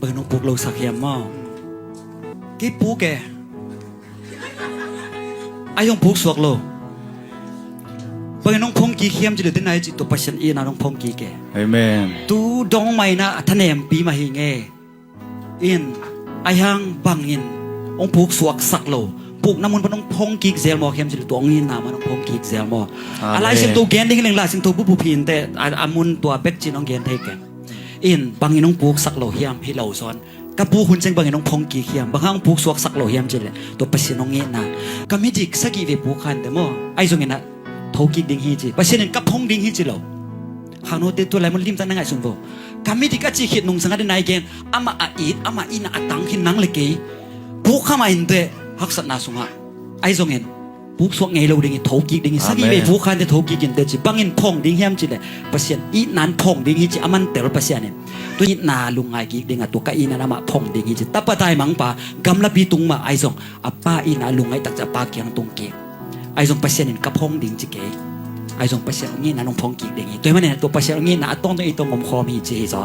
bờ nông buộc lâu sạc hiểm mà cái bú kè ai không buộc suộc lâu bờ nông phong kỳ hiểm chỉ được đến này chỉ tụ passion yên nào nông phong kỳ kè Amen. tu dong mày na thân em pi mà hình nghe in ai hang bang in ông buộc suộc sạc lâu buộcน้ำมันพนองพงกีกเซลมอเข้มสิตัวงี้น้ำมันพงกีกเซลมออะไรสิตัวแกนดิ้งเรื่องละสิตัวผู้ผู้พินแต่อามุนตัวเป็ดจีน้องแกนเทกันอินบางอีน้องปลูกสักโลเฮียมให้เราสอนกับผู้คุณเจงบางอีน้องพงกีเฮียมบางครั้งปลูกสวกสักโลเฮียมจีเลยตัวปัสน้องเงี้ยนะก็ไม่จิกสักกี่เวปลูกขันแต่มอไอ้ตรงนี้นะทกีกดิ้งฮีจีปัสเนี่ยกับพงดิ้งฮีจีเราข้างโน้ตตัวอะไรมันริมตั้งนั่งไงสุนโบก็ไม่จิกก็จีขิดนุ่งสังกัดในแกนอามาอีดอามาอีน่าตังหินนังเลยกี่ปลูกข้ามาอินเดฮักษณะสุงะไอ้ทรงเห็นปุ๊กสวกไงเราดิ้งทกิกดิ้งสักกี่เวปุ๊กขันแต่ทกิกินเดจิบางอินพงดิ้งเฮียมจีเลยปัสอีนั้นพงดิ้งฮีจีอามันเตอร์ปัสเนี่ยตัวนี้นาลุงไงกิกดิ้งตัวก้อินานามาพงดิ้งฮีจีแต่ปะไทยมังปากำลับปีตุงมาไอ้ทรงอาป้าอินาลุงไงตักจะปาเกียงตุงเกไอ้ทรงปัสเนี่ยกับพงดิ้งจีเกไอ้ทรงปัสเนี่ยงี้นาน้องพงกิกดิ้งตัวมันเนี่ยตัวปัสเนี่ยงี้นาต้องตัวอีตัวงมคอมีจีจ้ะ